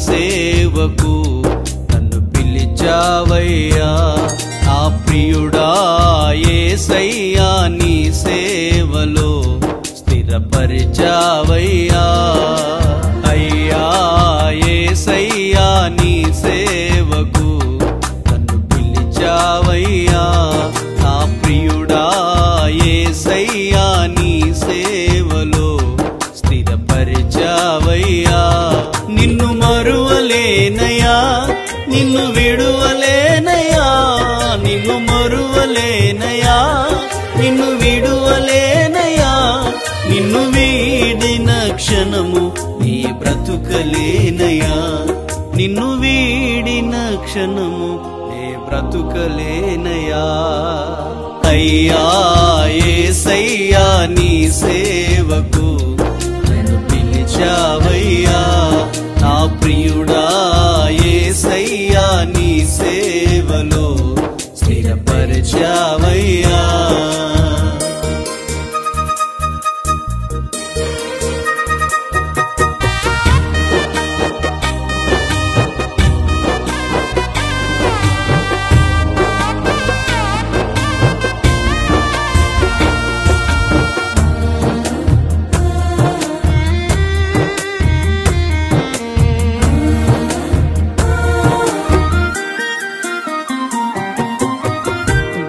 సేవకు నన్ను పిలిచావయ్యా. నా ప్రియుడా యేసయ్యా నీ సేవలో స్థిరపరిచావయ్యా. అయ్యా యేసయ్యా నీ సేవకు నన్ను పిలిచావయ్యా. నా ప్రియుడా యేసయ్యా నీ సేవలో స్థిరపరిచావయ్యా. నిన్ను మరువలేనయ్యా, నిన్ను విడువలేనయ్యా, నిన్ను మరువలేనయ్యా, నిన్ను విడువలేనయ్యా. నిన్ను వీడిన క్షణము నీ బ్రతుకలేనయ్యా, నిన్ను వీడిన క్షణము నీ బ్రతుకలేనయ్యా. అయ్యా యేసయ్యా నీ సేవకు నన్ను పిలిచావయ్యా. నా ప్రియుడా యేసయ్యా నీ సేవలో స్థిరపరిచావయ్యా.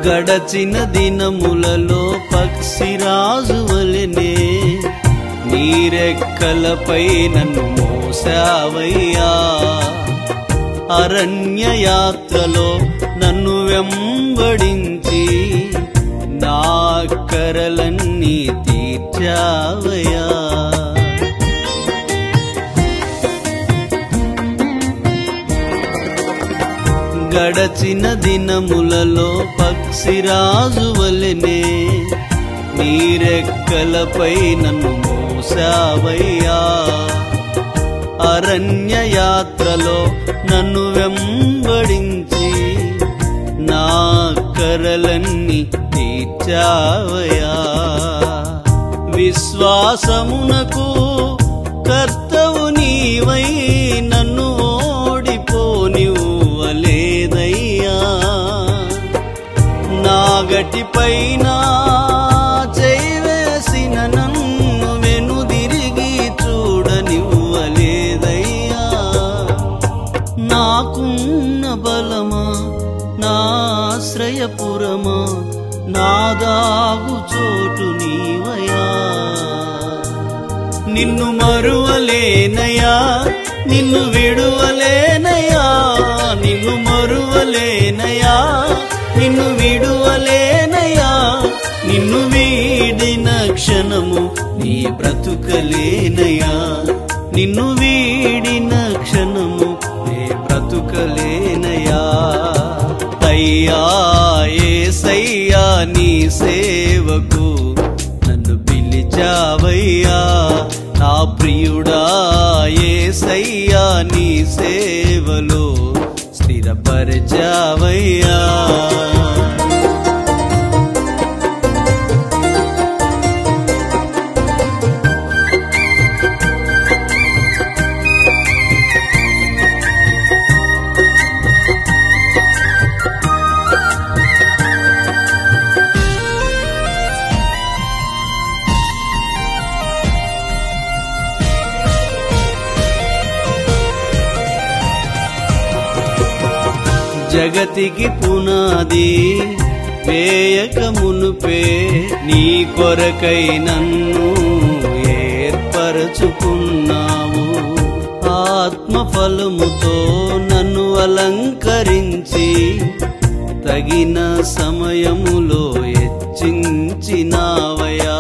గడచిన దినములలో పక్షిరాజు వలెనే నీరెక్కలపై నన్ను మోసావయ్యా. అరణ్య యాత్రలో నన్ను వెంబడించి నా అక్కరలన్నీ తీర్చావయ్యా. గడచిన దినములలో పక్షిరాజు వలెనే నీరెక్కలపై నన్ను మోసావయ్యా. అరణ్య యాత్రలో నన్ను వెంబడించి నా అక్కరలన్నీ తీర్చావయ్యా. విశ్వాసమునకు కర్తవు నీవై నన్ను ఓడిపోనివ్వలేదయ్యా. నా గటిపైన చేయి వేసిన నన్ను వెనుదిరిగి చూడనివ్వలేదయ్యా. నాకున్న బలమా, నా ఆశ్రయపురమా, నా దాగు చోటు నీవయ్యా. నిన్ను మరువలేనయ్యా, నిన్ను విడువలేనయ్యా, నిన్ను మరువలేనయ్యా, నిన్ను విడువలేనయ్యా. నిన్ను వీడిన క్షణము నీ బ్రతుకలేనయ్యా, నిన్ను వీడిన క్షణము నీ బ్రతుకలేనయ్యా. అయ్యా యేసయ్యా నీ సేవకు నన్ను పిలిచావయ్యా. నా ప్రియుడా యేసయ్యా నీ సేవలో స్థిరపరిచావయ్యా. జగతికి పునాది వేయక మునుపే నీ కొరకై నన్ను ఏర్పరచుకున్నావు. ఆత్మఫలముతో నన్ను అలంకరించి తగిన సమయములో హెచ్చించినావయ్యా.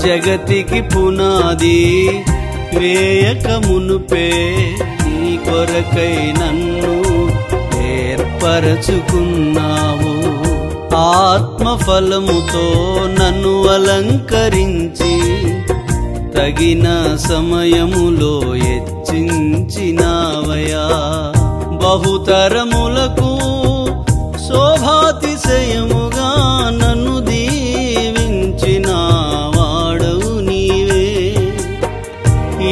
జగతికి పునాది వేయక మునుపే నీ కొరకై నన్ను ఏర్పరచుకున్నావు. ఆత్మఫలముతో నన్ను అలంకరించి తగిన సమయములో హెచ్చించినావయ్యా. బహుతరములకు శోభాతిశయముగా నన్ను దీవించినావా.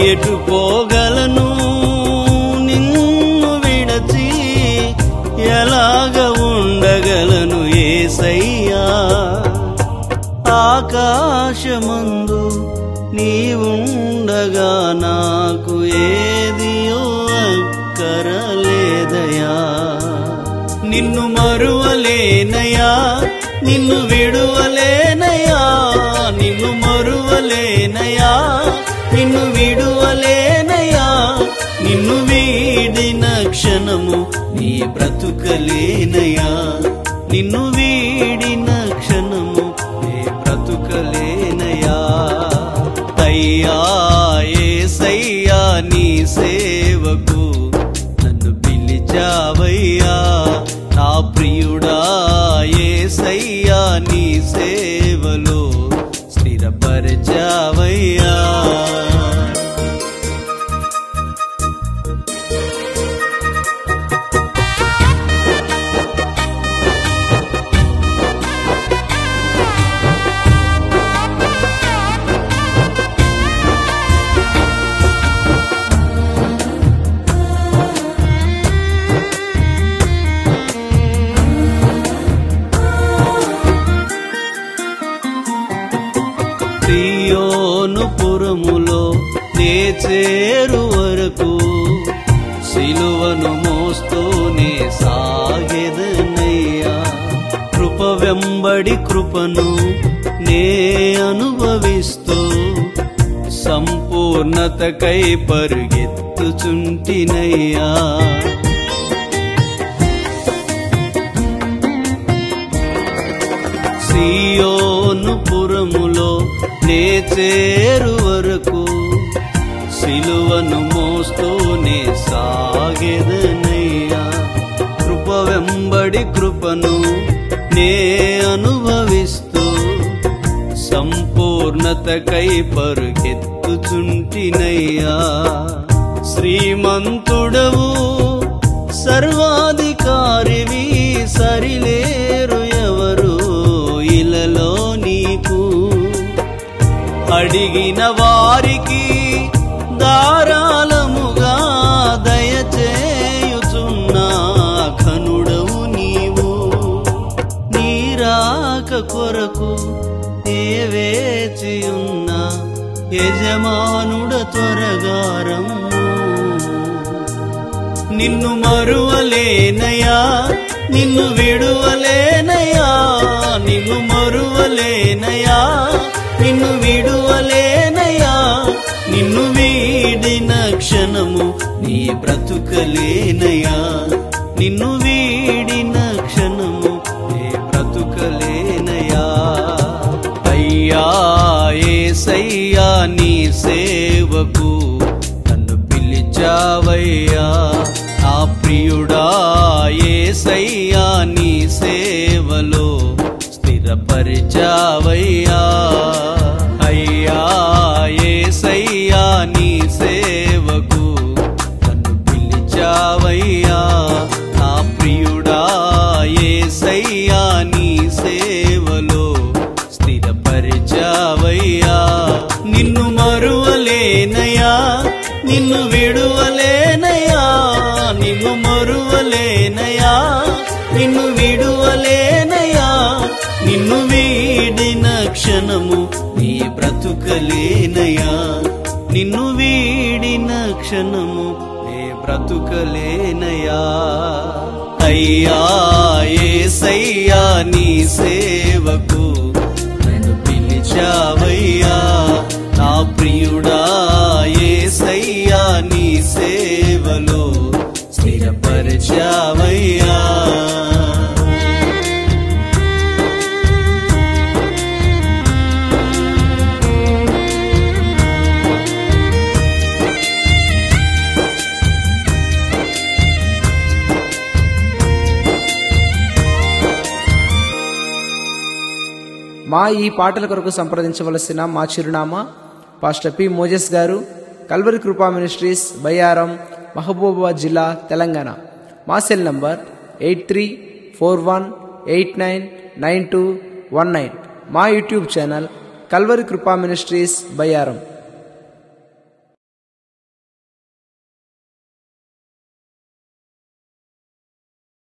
ఎటు పోగలను నిన్ను విడచి, ఎలాగ ఉండగలను యేసయ్యా. ఆకాశమందు నీవుండగా నాకు ఏదియో అక్కరలేదయా. నిన్ను మరువలేనయా, నిన్ను విడువలేనయా, నిన్ను మరువలేనయా, నిన్ను విడువలేనయా. నిన్ను వీడిన క్షణము నీ బ్రతుకలేనయా, నిన్ను వీడిన క్షణము నీ బ్రతుకలేనయా. అయ్యా యేసయ్యా నీ సేవకు నన్ను పిలిచావయ్యా. నా ప్రియుడా యేసయ్యా నీ సేవలో స్థిరపరచావయ్యా. సియోను పురములో నే చేరు వరకు సిలువను మోస్తూనే సాగెదనయ్యా. కృప వెంబడి కృపను నే అనుభవిస్తూ సంపూర్ణతకై పరుగెత్తుచుంటినయ్యా. సియోను పురములో నే చేరు వరకు సిలువను మోస్తూనే సాగెదనయ్యా. కృప వెంబడి కృపను నే అనుభవిస్తూ సంపూర్ణతకై పరుగెత్తుచుంటినయ్యా. శ్రీమంతుడవు సర్వాధికారివి, సరిలేరు ఎవరు ఇలలో నీకు. అడిగిన వారికి ధారాళముగా దయచేయుచున్నా ఘనుడవు నీవు. నీ రాక కొరకు నే వేచియున్నా యజమానుడ త్వరగా రమ్ము. నిన్ను మరువలేనయా, నిన్ను విడువలేనయా, నిన్ను మరువలేనయా, నిన్ను విడువలేనయా. నిన్ను వీడిన క్షణము నీ బ్రతుకలేనయా, నిన్ను వీడిన క్షణము నీ బ్రతుకలేనయా. అయ్యా యేసయ్యా నీ సేవకు నన్ను పిలిచావయ్యా. నా ప్రియుడా యేసయ్యా నీ సేవలో స్థిరపరిచావయ్యా. అయ్యా యేసయ్యా నీ సేవకు నన్ను పిలిచావయ్యా. నా ప్రియుడా యేసయ్యా నీ సేవలో స్థిరపరిచావయ్యా. నిన్ను మరువలేనయా, నిన్ను విడువలేనయా, నిన్ను మరువలేనయా, నిన్ను విడువలేనయా. నిన్ను వీడిన క్షణము నీ బ్రతుకలేనయా, నిన్ను వీడిన క్షణము నీ బ్రతుకలేనయా. అయ్యా యేసయ్యా నీ సేవకు నన్ను పిలిచావయ్యా. నా ప్రియుడా యేసయ్యా నీ సేవలో స్థిరపరిచావయ్యా. మా ఈ పాటల కొరకు సంప్రదించవలసిన మా చిరునామా పాస్టర్ పి మోజెస్ గారు, కల్వరి కృపా మినిస్ట్రీస్, బయ్యారం, మహబూబాబాద్ జిల్లా, తెలంగాణ. మా సెల్ నంబర్ 8341899219. మా యూట్యూబ్ ఛానల్ కల్వరి కృపా మినిస్ట్రీస్, బయ్యారం.